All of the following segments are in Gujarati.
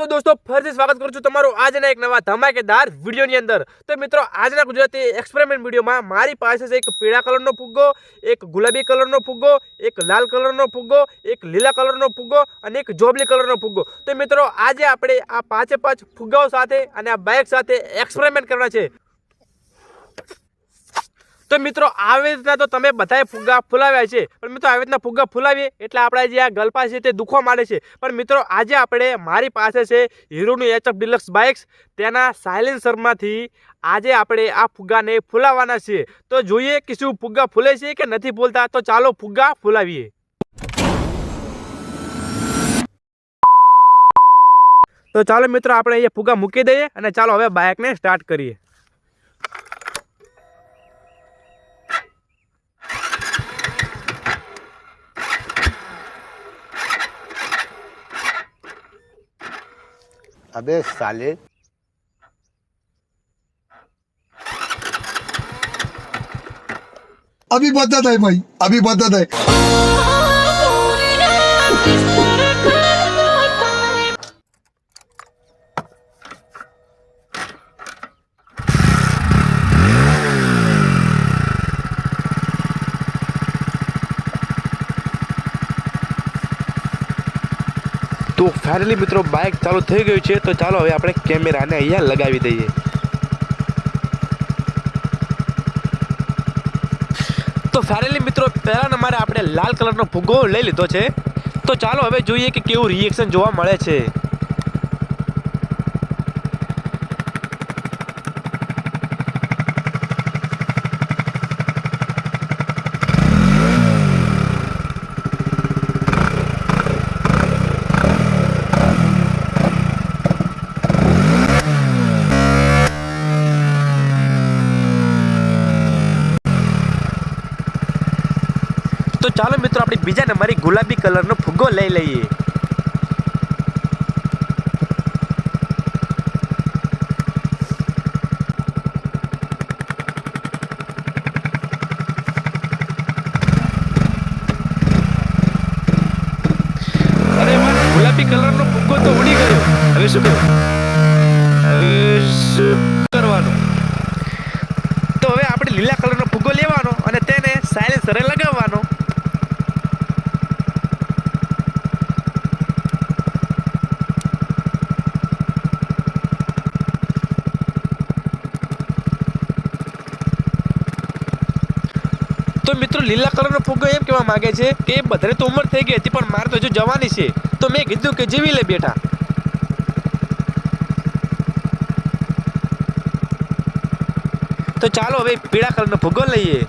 તો दोस्तों ફરીથી સ્વાગત કરું છું તમારું આજના એક નવા ધમાકેદાર વિડિયોની અંદર। તો મિત્રો આજના ગુજરાતી એક્સપેરિમેન્ટ વિડિયોમાં મારી પાસે છે એક પીળા કલરનો ફુગ્ગો, એક ગુલાબી કલરનો ફુગ્ગો, એક લાલ કલરનો ફુગ્ગો, એક લીલા કલરનો ફુગ્ગો અને એક જોબલી કલરનો ફુગ્ગો। તો મિત્રો આજે આપણે આ પાંચે પાંચ ફુગ્ગાઓ સાથે અને આ બાઇક સાથે એક્સપેરિમેન્ટ કરવાના છે। तो मित्रों આવી રીતના તો તમે બધાએ ફુગ્ગા ફૂલાવ્યા છે, પણ મિત્રો આવી રીતના ફુગ્ગા ફૂલાવીએ એટલે આપણા જે આ ગલપા છે તે દુખવા માંડે છે। પણ મિત્રો આજે આપણે મારી પાસે છે હીરોનું HF ડિલક્સ બાઇક્સ, તેના સાયલેન્સરમાંથી આજે આપણે આ ફુગ્ગાને ફૂલાવવાના છે। તો જોઈએ કે શું ફુગ્ગા ફૂલે છે કે નથી ફૂલતા। તો ચાલો ફુગ્ગા ફૂલાવીએ। તો ચાલો મિત્રો આપણે અહીંયા ફુગ્ગા મૂકી દઈએ અને ચાલો હવે બાઇકને સ્ટાર્ટ કરીએ। अबे साले अभी बदत है भाई, अभी बदत है। तो फाइनली मित्रों बाइक चालू થઈ ગઈ છે। તો ચાલો હવે આપણે કેમેરાને અહીંયા લગાવી દઈએ। તો ફાઇનલી મિત્રો પહેલા નંબરે આપણે લાલ કલરનો ફુગ્ગો લઈ લીધો છે। તો ચાલો હવે જોઈએ કે કેવું રિએક્શન જોવા મળે છે। तो ચાલો મિત્રો આપણે બીજા નંબરે ગુલાબી કલરનો ફુગ્ગો લઈ લઈએ। અરે વાહ, ગુલાબી કલરનો ફુગ્ગો તો ઉડી ગયો। હવે શું કરવાનું? તો હવે આપણે લીલા કલરનો ફુગ્ગો લેવાનો અને તેને સાયલેન્સરે લગાવવાનો। तो मित्रों લીલા કલરનો ફુગ્ગો એમ કહેવા માંગે છે કે બધાને તો ઉંમર થઈ ગઈ હતી પણ મારે તો હજુ જવાની છે, તો મેં કીધું કે જીવી લે બેટા। તો ચાલો હવે પીળા કલરનો ફુગ્ગો લઈએ।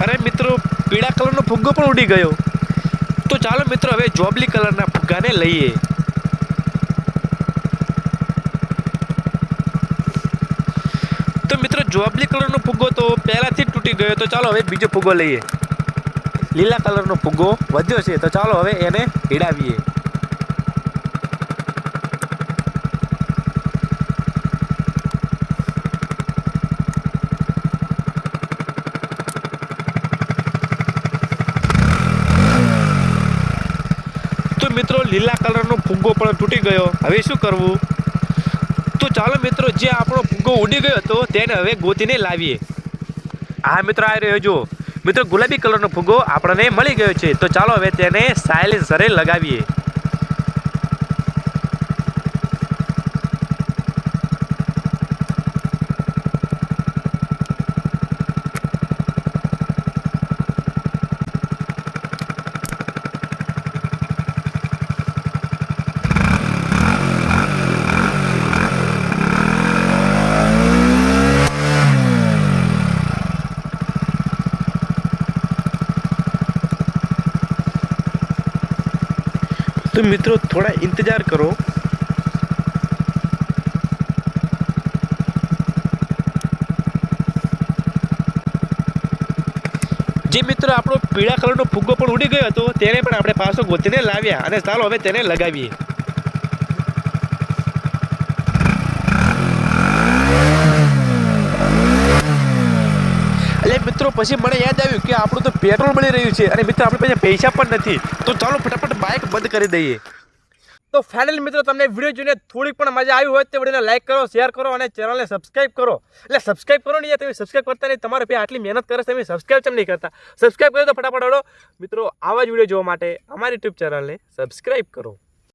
अरे मित्रों पीला कलरનો ફુગ્ગો પણ ઉડી ગયો। તો ચાલો મિત્રો હવે જોબલી કલરના ફુગ્ગાને લઈએ। તો મિત્રો જોબલી કલરનો ફુગ્ગો તો પહેલાથી જ તૂટી ગયો। તો ચાલો હવે બીજો ફુગ્ગો લઈએ। લીલા કલરનો ફુગ્ગો વધ્યો છે, તો ચાલો હવે એને હીડાવીએ। મિત્રો લીલા કલરનો ફુગ્ગો પણ તૂટી ગયો। હવે શું કરવું? તો ચાલો મિત્રો જે આપણો ફુગ્ગો ઉડી ગયો હતો તેને હવે ગોતીને લાવીએ। હા મિત્રો આ રહ્યો જો મિત્રો ગુલાબી કલરનો ફુગ્ગો આપણને મળી ગયો છે। તો ચાલો હવે તેને સાયલેન્સરે લગાવીએ। तो मित्रों थोड़ा इंतजार करो। જે મિત્રો આપણો પીળા કલરનો ફુગ્ગો પણ ઉડી ગયો હતો તેને પણ આપણે પાછો ગોતીને લાવ્યા અને ચાલો હવે તેને લગાવીએ. એટલે મિત્રો પછી મને યાદ આવ્યું કે આપણું તો પેટ્રોલ મળી રહ્યું છે અને મિત્રો આપણી પાસે પૈસા પણ નથી, તો ચાલો ફટાફટ બાઇક બંધ કરી દઈએ. તો ફાઇનલી મિત્રો તમને વિડીયો જોઈને થોડીક પણ મજા આવી હોય તો વિડીયોને લાઈક કરો, શેર કરો અને ચેનલને સબસ્ક્રાઇબ કરો. એટલે સબસ્ક્રાઇબ કરો ને યાર, તમે સબસ્ક્રાઇબ કરતા નહીં, તમારે ભાઈ આટલી મહેનત કરે છે, તમે સબસ્ક્રાઇબ કેમ નહીં કરતા? સબસ્ક્રાઇબ કરો તો ફટાફટ હડો મિત્રો આવા જ વિડીયો જોવા માટે અમારી યુટ્યુબ ચેનલને સબસ્ક્રાઇબ કરો.